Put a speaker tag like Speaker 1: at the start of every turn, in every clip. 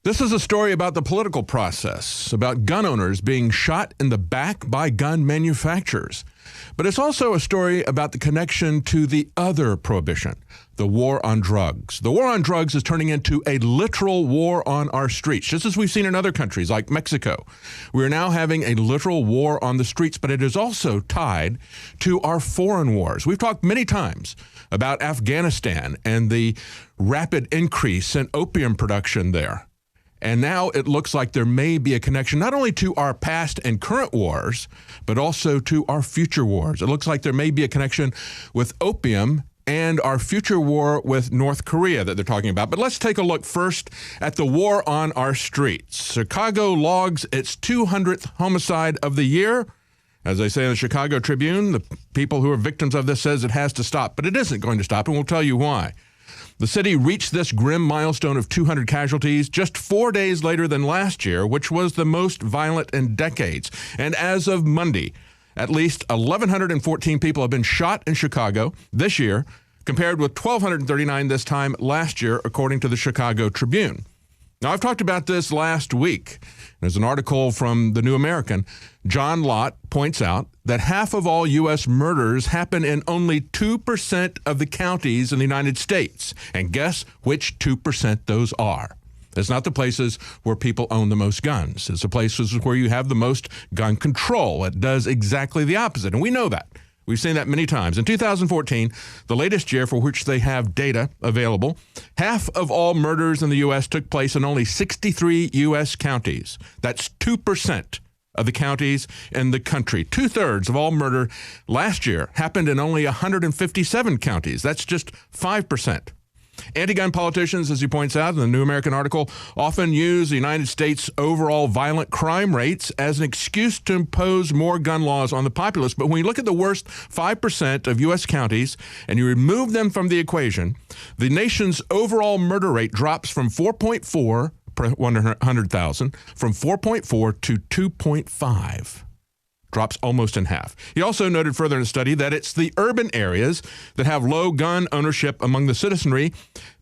Speaker 1: This is a story about the political process, about gun owners being shot in the back by gun manufacturers. But it's also a story about the connection to the other prohibition, the war on drugs. The war on drugs is turning into a literal war on our streets, just as we've seen in other countries like Mexico. We are now having a literal war on the streets, but it is also tied to our foreign wars. We've talked many times about Afghanistan and the rapid increase in opium production there. And now it looks like there may be a connection not only to our past and current wars, but also to our future wars. It looks like there may be a connection with opium and our future war with North Korea that they're talking about. But let's take a look first at the war on our streets. Chicago logs its 200th homicide of the year. As they say in the Chicago Tribune, the people who are victims of this says it has to stop, but it isn't going to stop, and we'll tell you why. The city reached this grim milestone of 200 casualties just 4 days later than last year, which was the most violent in decades. And as of Monday, at least 1,114 people have been shot in Chicago this year, compared with 1,239 this time last year, according to the Chicago Tribune. Now, I've talked about this last week. There's an article from the New American. John Lott points out that half of all U.S. murders happen in only 2% of the counties in the United States. And guess which 2% those are? It's not the places where people own the most guns. It's the places where you have the most gun control. It does exactly the opposite, and we know that. We've seen that many times. In 2014, the latest year for which they have data available, half of all murders in the U.S. took place in only 63 U.S. counties. That's 2% of the counties in the country. 2/3 of all murder last year happened in only 157 counties. That's just 5%. Anti-gun politicians, as he points out in the New American article, often use the United States' overall violent crime rates as an excuse to impose more gun laws on the populace. But when you look at the worst 5% of U.S. counties and you remove them from the equation, the nation's overall murder rate drops from 4.4 per 100,000, from 4.4 to 2.5. Drops almost in half. He also noted further in the study that it's the urban areas that have low gun ownership among the citizenry.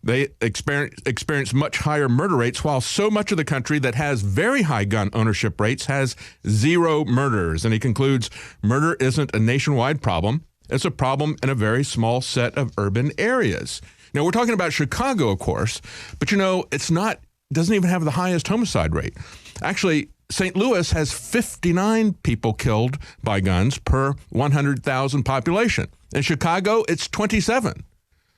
Speaker 1: They experience much higher murder rates, while so much of the country that has very high gun ownership rates has zero murders. And he concludes, murder isn't a nationwide problem. It's a problem in a very small set of urban areas. Now, we're talking about Chicago, of course, but doesn't even have the highest homicide rate. Actually, St. Louis has 59 people killed by guns per 100,000 population. In Chicago, it's 27.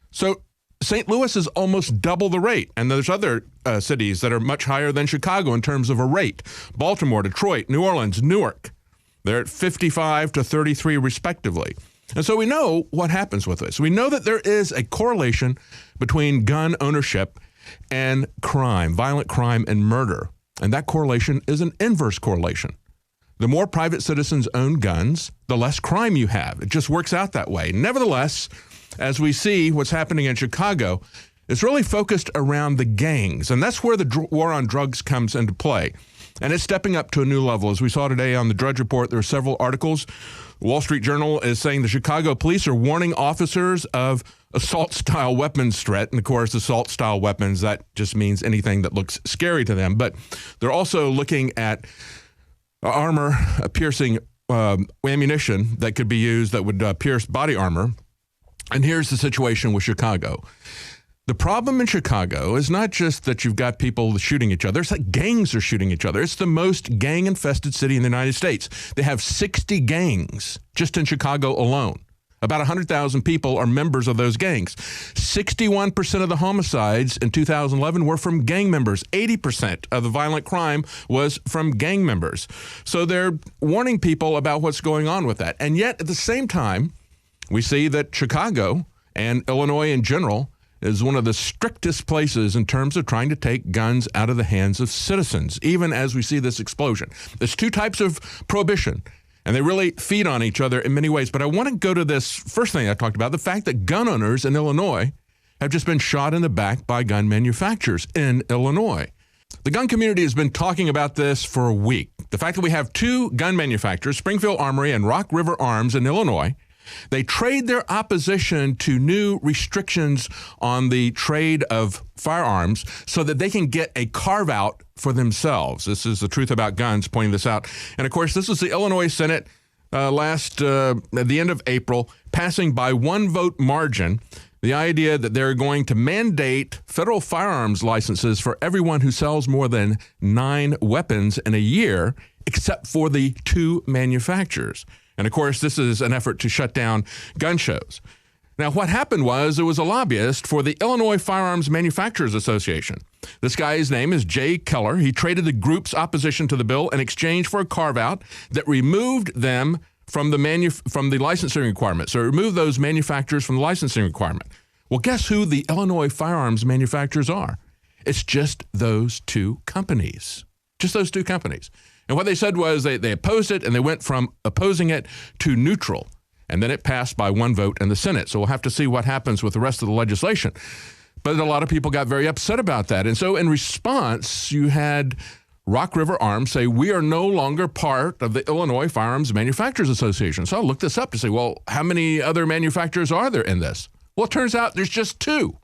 Speaker 1: So St. Louis is almost double the rate. And there's other cities that are much higher than Chicago in terms of a rate. Baltimore, Detroit, New Orleans, Newark. They're at 55 to 33 respectively. And so we know what happens with this. We know that there is a correlation between gun ownership and crime, violent crime and murder. And that correlation is an inverse correlation. The more private citizens own guns, the less crime you have. It just works out that way. Nevertheless, as we see what's happening in Chicago, it's really focused around the gangs. And that's where the war on drugs comes into play. And it's stepping up to a new level. As we saw today on the Drudge Report, there are several articles. Wall Street Journal is saying the Chicago police are warning officers of assault-style weapons threat. And, of course, assault-style weapons, that just means anything that looks scary to them. But they're also looking at armor-piercing ammunition that could be used that would pierce body armor. And here's the situation with Chicago. The problem in Chicago is not just that you've got people shooting each other. It's like gangs are shooting each other. It's the most gang-infested city in the United States. They have 60 gangs just in Chicago alone. About 100,000 people are members of those gangs. 61% of the homicides in 2011 were from gang members. 80% of the violent crime was from gang members. So they're warning people about what's going on with that. And yet, at the same time, we see that Chicago and Illinois in general is one of the strictest places in terms of trying to take guns out of the hands of citizens, even as we see this explosion. There's two types of prohibition, and they really feed on each other in many ways. But I want to go to this first thing I talked about, the fact that gun owners in Illinois have just been shot in the back by gun manufacturers in Illinois. The gun community has been talking about this for a week. The fact that we have two gun manufacturers, Springfield Armory and Rock River Arms in Illinois, They trade their opposition to new restrictions on the trade of firearms so that they can get a carve-out for themselves. This is The Truth About Guns pointing this out. And, of course, this was the Illinois Senate at the end of April, passing by one vote margin the idea that they're going to mandate federal firearms licenses for everyone who sells more than 9 weapons in a year, except for the 2 manufacturers. And, of course, this is an effort to shut down gun shows. Now, what happened was there was a lobbyist for the Illinois Firearms Manufacturers Association. This guy's name is Jay Keller. He traded the group's opposition to the bill in exchange for a carve-out that removed them from the licensing requirement. So it removed those manufacturers from the licensing requirement. Well, guess who the Illinois firearms manufacturers are? It's just those 2 companies. Just those 2 companies. And what they said was they opposed it, and they went from opposing it to neutral. And then it passed by 1 vote in the Senate. So we'll have to see what happens with the rest of the legislation. But a lot of people got very upset about that. And so in response, you had Rock River Arms say, we are no longer part of the Illinois Firearms Manufacturers Association. So I looked this up to say, well, how many other manufacturers are there in this? Well, it turns out there's just 2.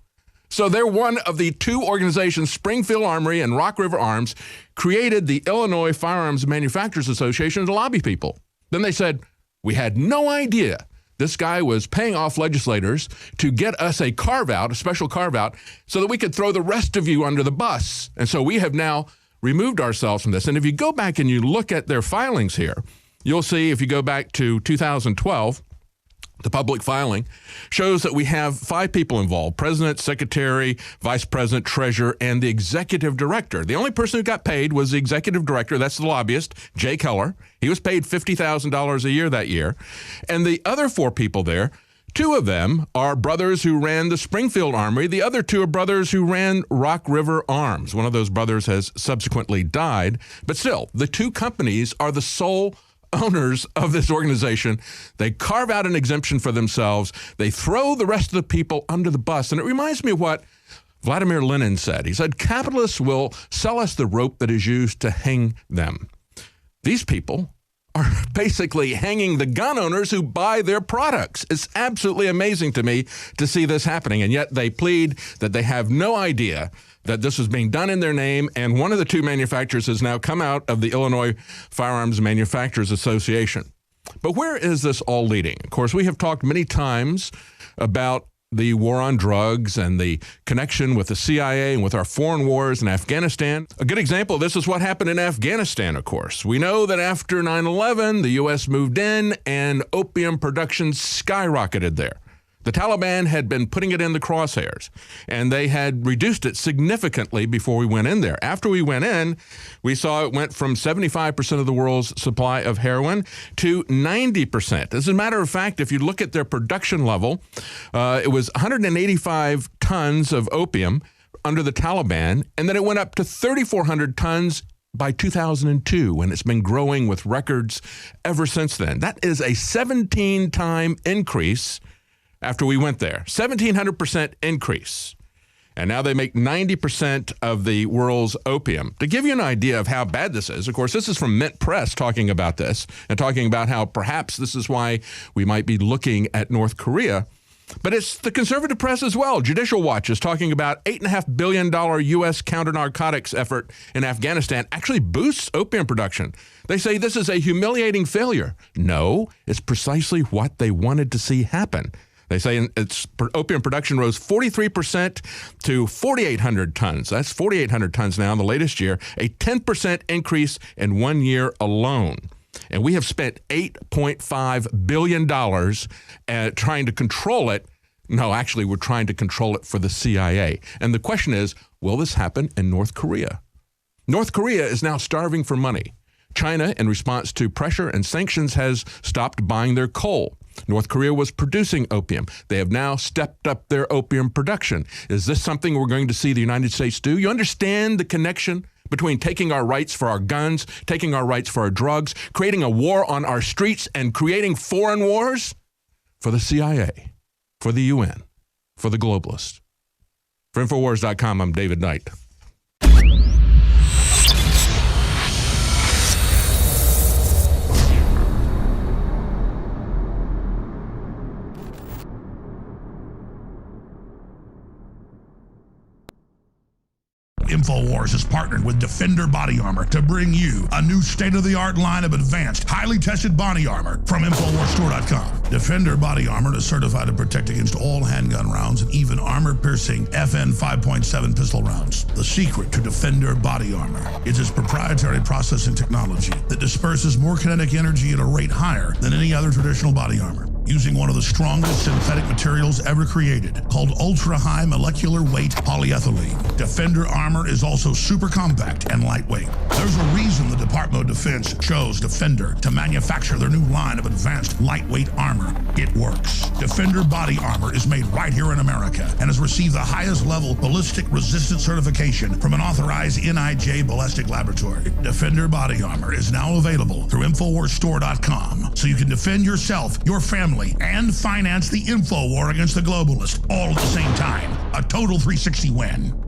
Speaker 1: So they're one of the 2 organizations, Springfield Armory and Rock River Arms, created the Illinois Firearms Manufacturers Association to lobby people. Then they said, we had no idea this guy was paying off legislators to get us a carve-out, a special carve-out, so that we could throw the rest of you under the bus. And so we have now removed ourselves from this. And if you go back and you look at their filings here, you'll see if you go back to 2012, the public filing shows that we have 5 people involved: president, secretary, vice president, treasurer, and the executive director. The only person who got paid was the executive director. That's the lobbyist, Jay Keller. He was paid $50,000 a year that year. And the other 4 people there, 2 of them are brothers who ran the Springfield Armory. The other 2 are brothers who ran Rock River Arms. One of those brothers has subsequently died. But still, the 2 companies are the sole owners of this organization. They carve out an exemption for themselves. They throw the rest of the people under the bus. And it reminds me of what Vladimir Lenin said. He said, capitalists will sell us the rope that is used to hang them. These people are basically hanging the gun owners who buy their products. It's absolutely amazing to me to see this happening. And yet they plead that they have no idea that this was being done in their name, and one of the 2 manufacturers has now come out of the Illinois Firearms Manufacturers Association. But where is this all leading? Of course, we have talked many times about the war on drugs and the connection with the CIA and with our foreign wars in Afghanistan. A good example of this is what happened in Afghanistan, of course. We know that after 9/11, the U.S. moved in and opium production skyrocketed there. The Taliban had been putting it in the crosshairs, and they had reduced it significantly before we went in there. After we went in, we saw it went from 75% of the world's supply of heroin to 90%. As a matter of fact, if you look at their production level, it was 185 tons of opium under the Taliban, and then it went up to 3,400 tons by 2002, and it's been growing with records ever since then. That is a 17-time increase after we went there. 1,700% increase. And now they make 90% of the world's opium. To give you an idea of how bad this is, of course, this is from Mint Press talking about this and talking about how perhaps this is why we might be looking at North Korea. But it's the conservative press as well. Judicial Watch is talking about $8.5 billion U.S. counter-narcotics effort in Afghanistan actually boosts opium production. They say this is a humiliating failure. No, it's precisely what they wanted to see happen. They say its opium production rose 43% to 4,800 tons. That's 4,800 tons now in the latest year, a 10% increase in 1 year alone. And we have spent $8.5 billion trying to control it. No, actually, we're trying to control it for the CIA. And the question is, will this happen in North Korea? North Korea is now starving for money. China, in response to pressure and sanctions, has stopped buying their coal. North Korea was producing opium. They have now stepped up their opium production. Is this something we're going to see the United States do? You understand the connection between taking our rights for our guns, taking our rights for our drugs, creating a war on our streets, and creating foreign wars? For the CIA, for the UN, for the globalists. For Infowars.com, I'm David Knight.
Speaker 2: InfoWars has partnered with Defender Body Armor to bring you a new state-of-the-art line of advanced, highly tested body armor from InfoWarsStore.com. Defender Body Armor is certified to protect against all handgun rounds and even armor-piercing FN 5.7 pistol rounds. The secret to Defender Body Armor is its proprietary processing technology that disperses more kinetic energy at a rate higher than any other traditional body armor, using one of the strongest synthetic materials ever created, called ultra-high molecular weight polyethylene. Defender armor is also super compact and lightweight. There's a reason the Department of Defense chose Defender to manufacture their new line of advanced lightweight armor. It works. Defender Body Armor is made right here in America and has received the highest level ballistic resistant certification from an authorized NIJ ballistic laboratory. Defender Body Armor is now available through InfoWarsStore.com, so you can defend yourself, your family, and finance the info war against the globalists all at the same time. A total 360 win.